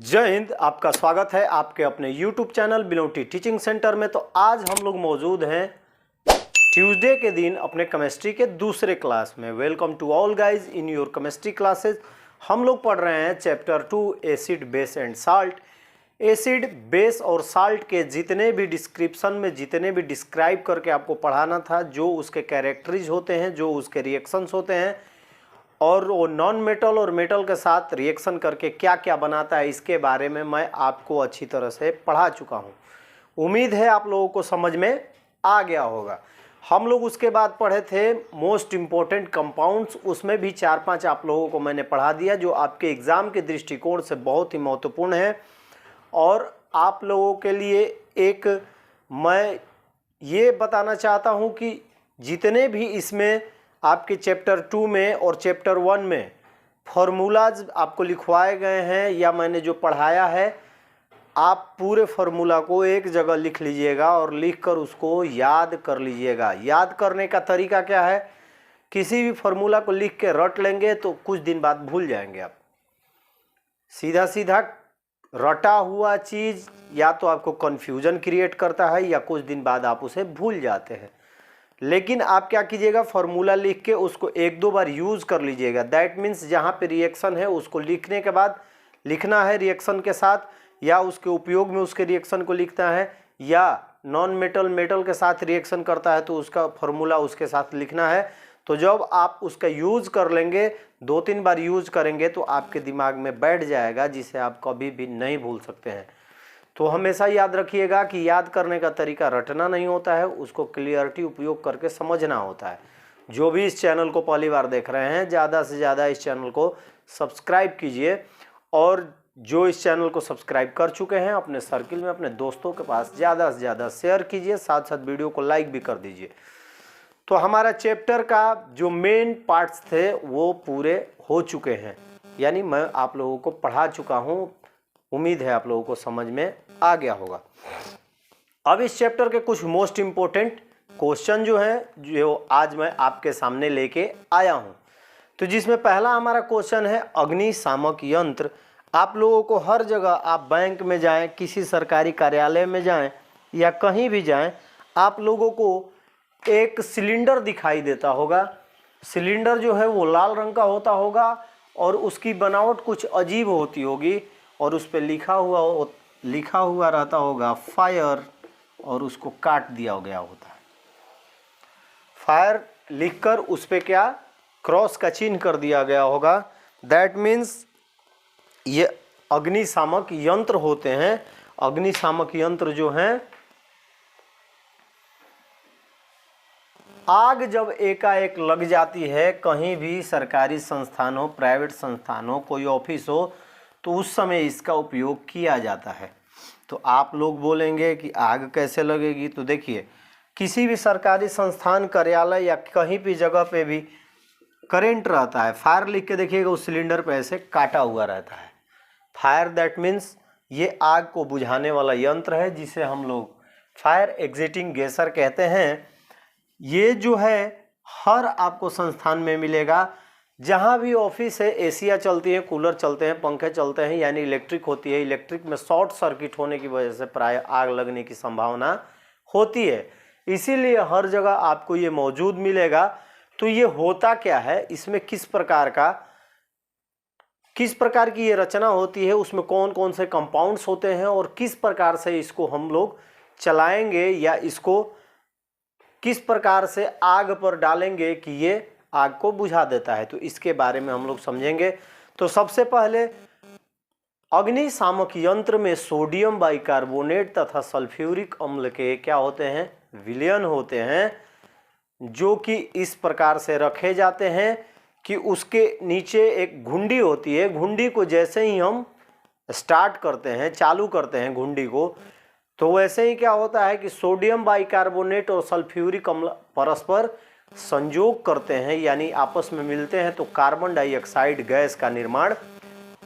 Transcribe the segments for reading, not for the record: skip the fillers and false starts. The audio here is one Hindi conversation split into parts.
जय हिंद। आपका स्वागत है आपके अपने YouTube चैनल बिलोटी टीचिंग सेंटर में। तो आज हम लोग मौजूद हैं ट्यूसडे के दिन अपने केमिस्ट्री के दूसरे क्लास में। Welcome to all guys in your chemistry classes. हम लोग पढ़ रहे हैं chapter 2 acid base and salt. Acid base और साल्ट के जितने भी डिस्क्रिप्शन में जितने भी डिस्क्राइब करके आपको पढ़ाना था, जो उसके कैरेक्टरीज होते हैं, जो उसके रिएक्शंस होते हैं और वो नॉन मेटल और मेटल के साथ रिएक्शन करके क्या क्या बनाता है, इसके बारे में मैं आपको अच्छी तरह से पढ़ा चुका हूँ। उम्मीद है आप लोगों को समझ में आ गया होगा। हम लोग उसके बाद पढ़े थे मोस्ट इम्पोर्टेंट कंपाउंड्स। उसमें भी 4-5 आप लोगों को मैंने पढ़ा दिया, जो आपके एग्ज़ाम के दृष्टिकोण से बहुत ही महत्वपूर्ण है। और आप लोगों के लिए एक मैं ये बताना चाहता हूँ कि जितने भी इसमें आपके चैप्टर 2 में और चैप्टर 1 में फार्मूलाज आपको लिखवाए गए हैं या मैंने जो पढ़ाया है, आप पूरे फार्मूला को एक जगह लिख लीजिएगा और लिखकर उसको याद कर लीजिएगा। याद करने का तरीका क्या है, किसी भी फार्मूला को लिख के रट लेंगे तो कुछ दिन बाद भूल जाएंगे आप। सीधा सीधा रटा हुआ चीज़ या तो आपको कन्फ्यूजन क्रिएट करता है या कुछ दिन बाद आप उसे भूल जाते हैं। लेकिन आप क्या कीजिएगा, फार्मूला लिख के उसको 1-2 बार यूज़ कर लीजिएगा। दैट मीन्स जहाँ पे रिएक्शन है उसको लिखने के बाद लिखना है रिएक्शन के साथ, या उसके उपयोग में उसके रिएक्शन को लिखना है, या नॉन मेटल मेटल के साथ रिएक्शन करता है तो उसका फार्मूला उसके साथ लिखना है। तो जब आप उसका यूज़ कर लेंगे, 2-3 बार यूज़ करेंगे तो आपके दिमाग में बैठ जाएगा, जिसे आप कभी भी नहीं भूल सकते हैं। तो हमेशा याद रखिएगा कि याद करने का तरीका रटना नहीं होता है, उसको क्लियरिटी उपयोग करके समझना होता है। जो भी इस चैनल को पहली बार देख रहे हैं, ज़्यादा से ज़्यादा इस चैनल को सब्सक्राइब कीजिए, और जो इस चैनल को सब्सक्राइब कर चुके हैं अपने सर्किल में अपने दोस्तों के पास ज़्यादा से ज़्यादा शेयर कीजिए, साथ साथ वीडियो को लाइक भी कर दीजिए। तो हमारा चैप्टर का जो मेन पार्ट्स थे वो पूरे हो चुके हैं, यानी मैं आप लोगों को पढ़ा चुका हूँ। उम्मीद है आप लोगों को समझ में आ गया होगा। अब इस चैप्टर के कुछ मोस्ट इम्पोर्टेंट क्वेश्चन जो हैं, जो आज मैं आपके सामने लेके आया हूं। तो जिसमें पहला हमारा क्वेश्चन है अग्निशामक यंत्र। आप लोगों को हर जगह, आप बैंक में जाएं, किसी सरकारी कार्यालय में जाएं या कहीं भी जाएं, आप लोगों को एक सिलेंडर दिखाई देता होगा। सिलेंडर जो है वो लाल रंग का होता होगा और उसकी बनावट कुछ अजीब होती होगी, और उस पर लिखा हुआ रहता होगा फायर, और उसको काट दिया गया होता है। फायर लिखकर उस पर क्या क्रॉस का चिन्ह कर दिया गया होगा। दैट मीन्स ये अग्निशामक यंत्र होते हैं। अग्निशामक यंत्र जो हैं, आग जब एकाएक लग जाती है, कहीं भी सरकारी संस्थान हो, प्राइवेट संस्थान हो, कोई ऑफिस हो, तो उस समय इसका उपयोग किया जाता है। तो आप लोग बोलेंगे कि आग कैसे लगेगी, तो देखिए किसी भी सरकारी संस्थान, कार्यालय या कहीं भी जगह पे भी करंट रहता है। फायर लिख के देखिएगा, उस सिलेंडर पे ऐसे काटा हुआ रहता है। फायर दैट मीन्स ये आग को बुझाने वाला यंत्र है, जिसे हम लोग फायर एग्जिटिंग गैसर कहते हैं। ये जो है हर आपको संस्थान में मिलेगा। जहाँ भी ऑफिस है, एसियाँ चलती हैं, कूलर चलते हैं, पंखे चलते हैं, यानी इलेक्ट्रिक होती है। इलेक्ट्रिक में शॉर्ट सर्किट होने की वजह से प्राय आग लगने की संभावना होती है, इसीलिए हर जगह आपको ये मौजूद मिलेगा। तो ये होता क्या है, इसमें किस प्रकार की ये रचना होती है, उसमें कौन कौन से कंपाउंड्स होते हैं, और किस प्रकार से इसको हम लोग चलाएंगे या इसको किस प्रकार से आग पर डालेंगे कि ये आग को बुझा देता है, तो इसके बारे में हम लोग समझेंगे। तो सबसे पहले अग्निशामक यंत्र में सोडियम बाइकार्बोनेट तथा सल्फ्यूरिक अम्ल के क्या होते हैं, विलयन होते हैं, जो कि इस प्रकार से रखे जाते हैं कि उसके नीचे एक घुंडी होती है। घुंडी को जैसे ही हम स्टार्ट करते हैं, चालू करते हैं घुंडी को, तो वैसे ही क्या होता है कि सोडियम बाइकार्बोनेट और सल्फ्यूरिक अम्ल परस्पर संयोग करते हैं, यानी आपस में मिलते हैं, तो कार्बन डाइऑक्साइड गैस का निर्माण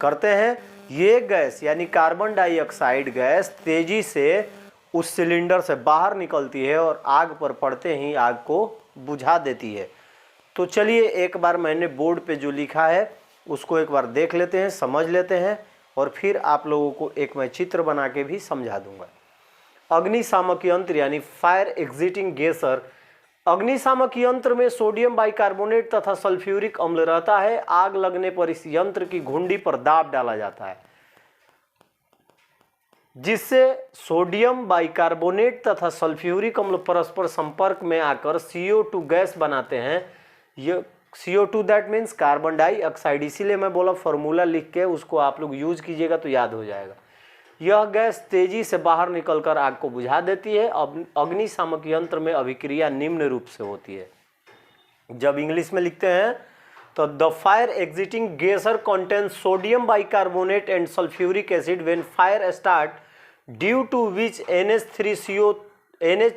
करते हैं। ये गैस यानी कार्बन डाइऑक्साइड गैस तेजी से उस सिलेंडर से बाहर निकलती है और आग पर पड़ते ही आग को बुझा देती है। तो चलिए एक बार मैंने बोर्ड पे जो लिखा है उसको एक बार देख लेते हैं, समझ लेते हैं, और फिर आप लोगों को एक मैं चित्र बना के भी समझा दूंगा। अग्निशामक यंत्र यानी फायर एग्जिटिंग गैसर, अग्निशामक यंत्र में सोडियम बाइकार्बोनेट तथा सल्फ्यूरिक अम्ल रहता है। आग लगने पर इस यंत्र की घुंडी पर दाब डाला जाता है, जिससे सोडियम बाइकार्बोनेट तथा सल्फ्यूरिक अम्ल परस्पर संपर्क में आकर CO2 गैस बनाते हैं। यह CO2 that means carbon dioxide, इसीलिए मैं बोला फॉर्मूला लिख के उसको आप लोग यूज कीजिएगा तो याद हो जाएगा। यह गैस तेजी से बाहर निकलकर आग को बुझा देती है। अग्निशामक यंत्र में अभिक्रिया निम्न रूप से होती है। जब इंग्लिश में लिखते हैं तो the fire extinguisher contains sodium bicarbonate and sulphuric acid when fire start, due to which NH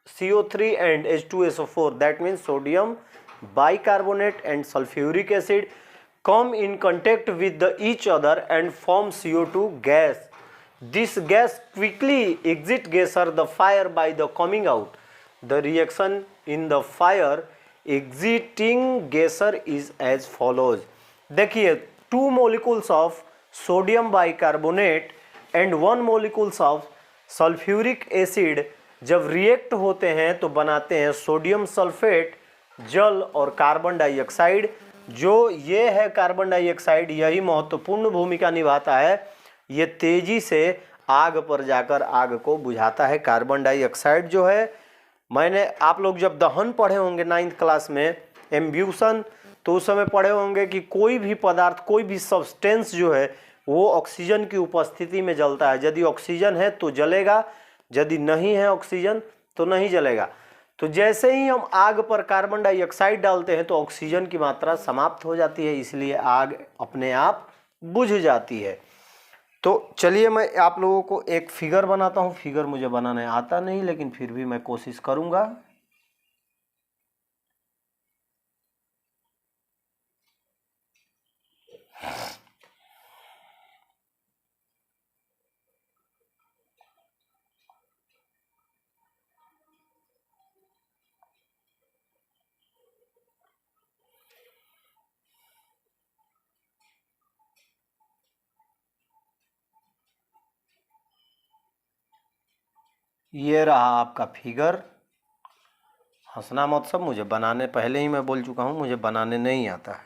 CO3 and H2SO4 that means sodium bicarbonate and sulfuric acid come in contact with each other and form CO2 gas. This gas quickly exits geyser the fire by the coming out. The reaction in the fire exiting geyser is as follows. देखिए 2 molecules of sodium bicarbonate and 1 molecules of sulfuric acid जब रिएक्ट होते हैं तो बनाते हैं सोडियम सल्फेट, जल और कार्बन डाइऑक्साइड। जो ये है कार्बन डाइऑक्साइड, यही महत्वपूर्ण भूमिका निभाता है। ये तेजी से आग पर जाकर आग को बुझाता है। कार्बन डाइऑक्साइड जो है, मैंने आप लोग जब दहन पढ़े होंगे 9th क्लास में एम्ब्यूशन, तो उस समय पढ़े होंगे कि कोई भी पदार्थ, कोई भी सब्सटेंस जो है वो ऑक्सीजन की उपस्थिति में जलता है। यदि ऑक्सीजन है तो जलेगा, यदि नहीं है ऑक्सीजन तो नहीं जलेगा। तो जैसे ही हम आग पर कार्बन डाइऑक्साइड डालते हैं तो ऑक्सीजन की मात्रा समाप्त हो जाती है, इसलिए आग अपने आप बुझ जाती है। तो चलिए मैं आप लोगों को एक फिगर बनाता हूँ। फिगर मुझे बनाने आता नहीं, लेकिन फिर भी मैं कोशिश करूँगा। ये रहा आपका फिगर। हंसना मत सब, मुझे बनाने, पहले ही मैं बोल चुका हूँ मुझे बनाने नहीं आता है।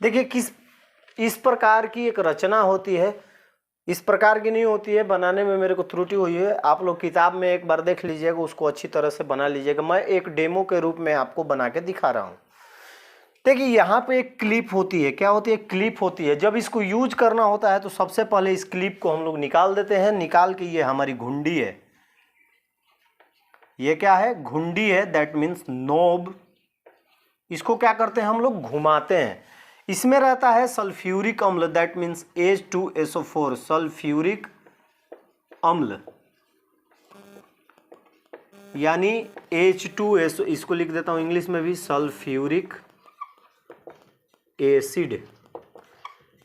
देखिए किस इस प्रकार की एक रचना होती है, इस प्रकार की नहीं होती है। बनाने में मेरे को त्रुटि हुई है। आप लोग किताब में एक बार देख लीजिएगा, उसको अच्छी तरह से बना लीजिएगा। मैं एक डेमो के रूप में आपको बना के दिखा रहा हूँ। देखिए यहाँ पे एक क्लिप होती है। क्या होती है? क्लिप होती है। जब इसको यूज करना होता है तो सबसे पहले इस क्लिप को हम लोग निकाल देते हैं। निकाल के ये हमारी घुंडी है। ये क्या है? घुंडी है, दैट मीन्स नोब। इसको क्या करते हैं हम लोग? घुमाते हैं। इसमें रहता है सल्फ्यूरिक अम्ल, दैट मीन्स H2SO4, सल्फ्यूरिक अम्ल यानी H2SO, इसको लिख देता हूं इंग्लिश में भी, सल्फ्यूरिक एसिड।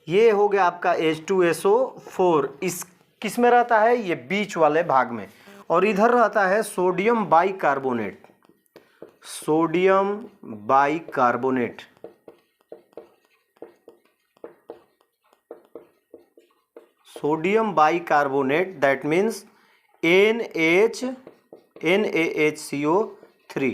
ये हो गया आपका H2SO4। इस किस में रहता है? ये बीच वाले भाग में। और इधर रहता है sodium bicarbonate, sodium bicarbonate. Sodium bicarbonate that means NaHCO3।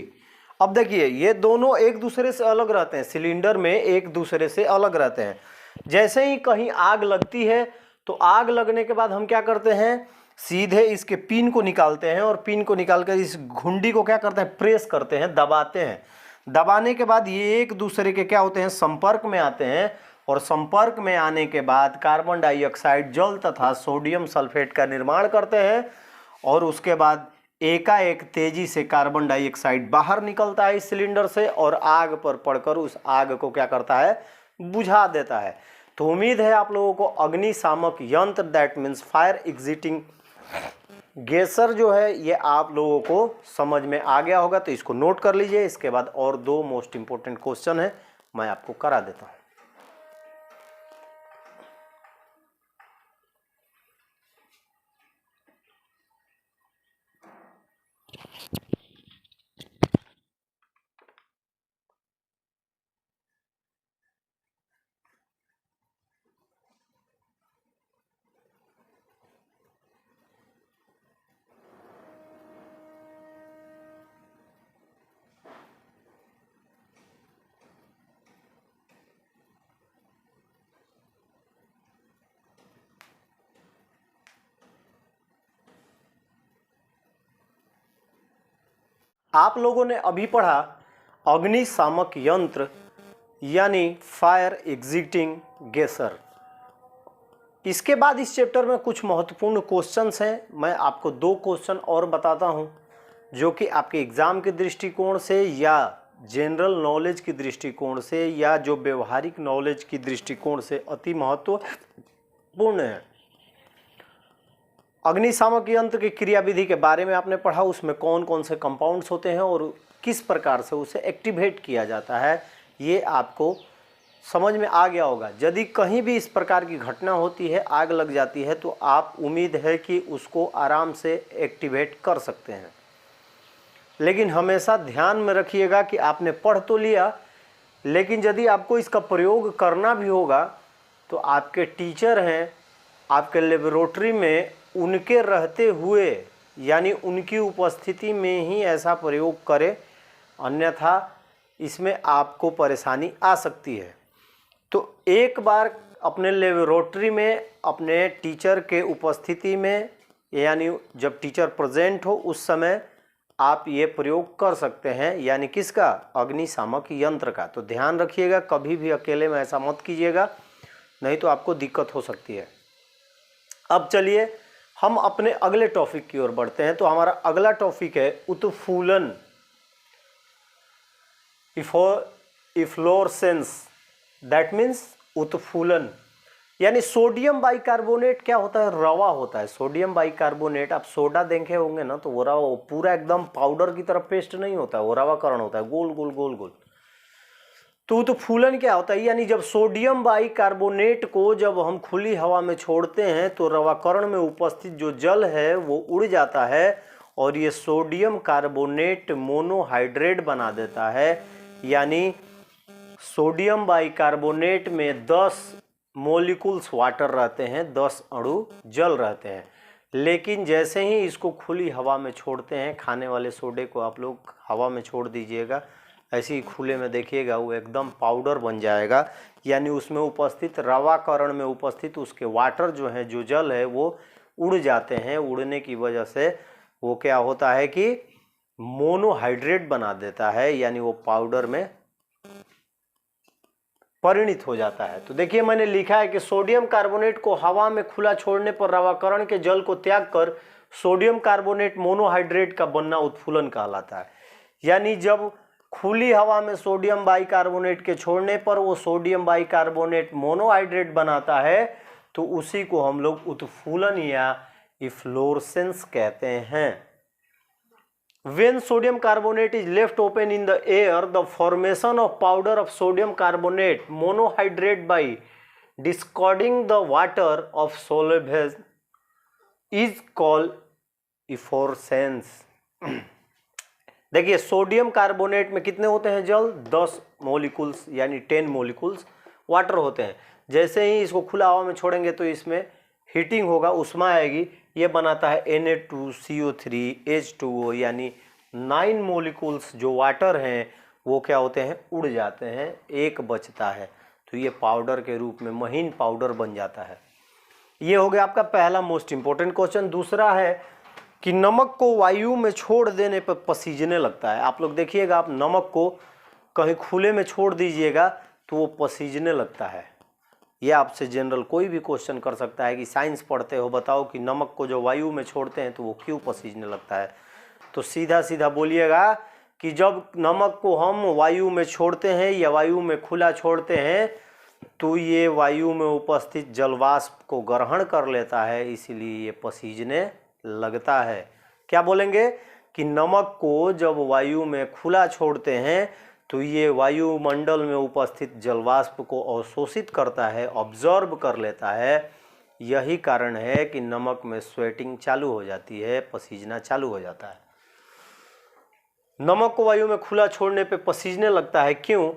अब देखिए ये दोनों एक दूसरे से अलग रहते हैं, सिलेंडर में एक दूसरे से अलग रहते हैं। जैसे ही कहीं आग लगती है तो आग लगने के बाद हम क्या करते हैं? सीधे इसके पिन को निकालते हैं और पिन को निकालकर इस घुंडी को क्या करते हैं, प्रेस करते हैं, दबाते हैं। दबाने के बाद ये एक दूसरे के क्या होते हैं, संपर्क में आते हैं और संपर्क में आने के बाद कार्बन डाइऑक्साइड जल तथा सोडियम सल्फेट का निर्माण करते हैं और उसके बाद एकाएक तेजी से कार्बन डाइऑक्साइड बाहर निकलता है इस सिलेंडर से और आग पर पड़कर उस आग को क्या करता है, बुझा देता है। तो उम्मीद है आप लोगों को अग्निशामक यंत्र दैट मीन्स फायर एग्जिटिंग गैसर जो है ये आप लोगों को समझ में आ गया होगा। तो इसको नोट कर लीजिए। इसके बाद और दो मोस्ट इंपॉर्टेंट क्वेश्चन है, मैं आपको करा देता हूं। आप लोगों ने अभी पढ़ा अग्निशामक यंत्र यानी फायर एग्जिटिंग गैसर। इसके बाद इस चैप्टर में कुछ महत्वपूर्ण क्वेश्चंस हैं। मैं आपको दो क्वेश्चन और बताता हूं जो कि आपके एग्जाम के दृष्टिकोण से या जनरल नॉलेज की दृष्टिकोण से या जो व्यवहारिक नॉलेज की दृष्टिकोण से अति महत्वपूर्ण है। अग्निशामक यंत्र की क्रियाविधि के बारे में आपने पढ़ा, उसमें कौन कौन से कंपाउंड्स होते हैं और किस प्रकार से उसे एक्टिवेट किया जाता है, ये आपको समझ में आ गया होगा। यदि कहीं भी इस प्रकार की घटना होती है, आग लग जाती है, तो आप उम्मीद है कि उसको आराम से एक्टिवेट कर सकते हैं। लेकिन हमेशा ध्यान में रखिएगा कि आपने पढ़ तो लिया, लेकिन यदि आपको इसका प्रयोग करना भी होगा तो आपके टीचर हैं आपके लेबोरेटरी में, उनके रहते हुए यानी उनकी उपस्थिति में ही ऐसा प्रयोग करें, अन्यथा इसमें आपको परेशानी आ सकती है। तो एक बार अपने लेबोरेटरी में अपने टीचर के उपस्थिति में यानी जब टीचर प्रेजेंट हो उस समय आप ये प्रयोग कर सकते हैं, यानी किसका, अग्निशामक यंत्र का। तो ध्यान रखिएगा, कभी भी अकेले में ऐसा मत कीजिएगा, नहीं तो आपको दिक्कत हो सकती है। अब चलिए हम अपने अगले टॉपिक की ओर बढ़ते हैं। तो हमारा अगला टॉपिक है उत्फूलन, इफ्लोरेसेंस, दैट मीन्स उत्फूलन। यानी सोडियम बाइकार्बोनेट क्या होता है, रवा होता है। सोडियम बाइकार्बोनेट आप सोडा देखे होंगे ना, तो वो रवा पूरा एकदम पाउडर की तरह पेस्ट नहीं होता है, वो रवाकरण होता है, गोल गोल गोल गोल। तो उत्फूलन क्या होता है, यानी जब सोडियम बाइकार्बोनेट को जब हम खुली हवा में छोड़ते हैं तो रवाकरण में उपस्थित जो जल है वो उड़ जाता है और ये सोडियम कार्बोनेट मोनोहाइड्रेट बना देता है। यानी सोडियम बाइकार्बोनेट में 10 मॉलिक्यूल्स वाटर रहते हैं, 10 अणु जल रहते हैं। लेकिन जैसे ही इसको खुली हवा में छोड़ते हैं, खाने वाले सोडे को आप लोग हवा में छोड़ दीजिएगा, ऐसे ही खुले में देखिएगा, वो एकदम पाउडर बन जाएगा। यानी उसमें उपस्थित रवाकरण में उपस्थित उसके वाटर जो है, जो जल है, वो उड़ जाते हैं। उड़ने की वजह से वो क्या होता है कि मोनोहाइड्रेट बना देता है, यानी वो पाउडर में परिणित हो जाता है। तो देखिए मैंने लिखा है कि सोडियम कार्बोनेट को हवा में खुला छोड़ने पर रवाकरण के जल को त्याग कर सोडियम कार्बोनेट मोनोहाइड्रेट का बनना उत्फूलन कहलाता है। यानी जब खुली हवा में सोडियम बाइकार्बोनेट के छोड़ने पर वो सोडियम बाइकार्बोनेट मोनोहाइड्रेट बनाता है, तो उसी को हम लोग उत्फूलन या इफ्लोरेसेंस कहते हैं। When sodium carbonate is left open in the air, the formation of powder of sodium carbonate monohydrate by discarding the water of solvent is called efflorescence। देखिए सोडियम कार्बोनेट में कितने होते हैं जल, 10 मॉलिक्यूल्स यानी 10 मॉलिक्यूल्स वाटर होते हैं। जैसे ही इसको खुला हवा में छोड़ेंगे तो इसमें हीटिंग होगा, उष्मा आएगी, ये बनाता है Na2CO3 H2O, यानी 9 मॉलिक्यूल्स जो वाटर हैं वो क्या होते हैं, उड़ जाते हैं, एक बचता है, तो ये पाउडर के रूप में महीन पाउडर बन जाता है। ये हो गया आपका पहला मोस्ट इंपॉर्टेंट क्वेश्चन। दूसरा है कि नमक को वायु में छोड़ देने पर पसीजने लगता है। आप लोग देखिएगा, आप नमक को कहीं खुले में छोड़ दीजिएगा तो वो पसीजने लगता है। ये आपसे जनरल कोई भी क्वेश्चन कर सकता है कि साइंस पढ़ते हो, बताओ कि नमक को जो वायु में छोड़ते हैं तो वो क्यों पसीजने लगता है। तो सीधा सीधा बोलिएगा कि जब नमक को हम वायु में छोड़ते हैं या वायु में खुला छोड़ते हैं तो ये वायु में उपस्थित जलवाष्प को ग्रहण कर लेता है, इसीलिए ये पसीजने लगता है। क्या बोलेंगे कि नमक को जब वायु में खुला छोड़ते हैं तो ये वायुमंडल में उपस्थित जलवाष्प को अवशोषित करता है, ऑब्जर्व कर लेता है। यही कारण है कि नमक में स्वेटिंग चालू हो जाती है, पसीजना चालू हो जाता है। नमक को वायु में खुला छोड़ने पे पसीजने लगता है, क्यों?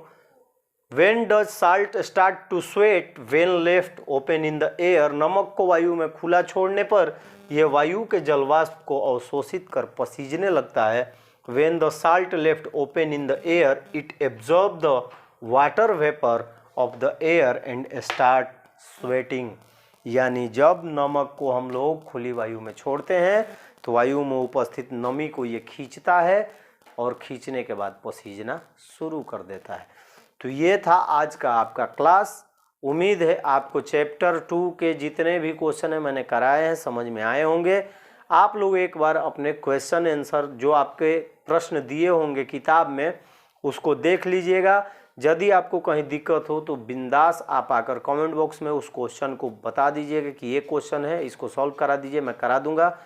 When does salt start to sweat when left open in the air? नमक को वायु में खुला छोड़ने पर यह वायु के जलवाष्प को अवशोषित कर पसीजने लगता है। When the salt left open in the air, it absorbs the water vapor of the air and start sweating. यानी जब नमक को हम लोग खुली वायु में छोड़ते हैं तो वायु में उपस्थित नमी को ये खींचता है और खींचने के बाद पसीजना शुरू कर देता है। तो ये था आज का आपका क्लास। उम्मीद है आपको चैप्टर 2 के जितने भी क्वेश्चन है मैंने कराए हैं समझ में आए होंगे। आप लोग एक बार अपने क्वेश्चन आंसर जो आपके प्रश्न दिए होंगे किताब में उसको देख लीजिएगा। यदि आपको कहीं दिक्कत हो तो बिंदास आप आकर कमेंट बॉक्स में उस क्वेश्चन को बता दीजिएगा कि ये क्वेश्चन है, इसको सॉल्व करा दीजिए, मैं करा दूंगा।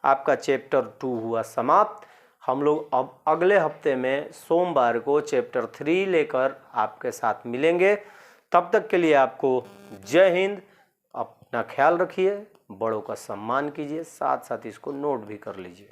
आपका चैप्टर 2 हुआ समाप्त। हम लोग अब अगले हफ्ते में सोमवार को चैप्टर 3 लेकर आपके साथ मिलेंगे। तब तक के लिए आपको जय हिंद। अपना ख्याल रखिए, बड़ों का सम्मान कीजिए, साथ साथ इसको नोट भी कर लीजिए।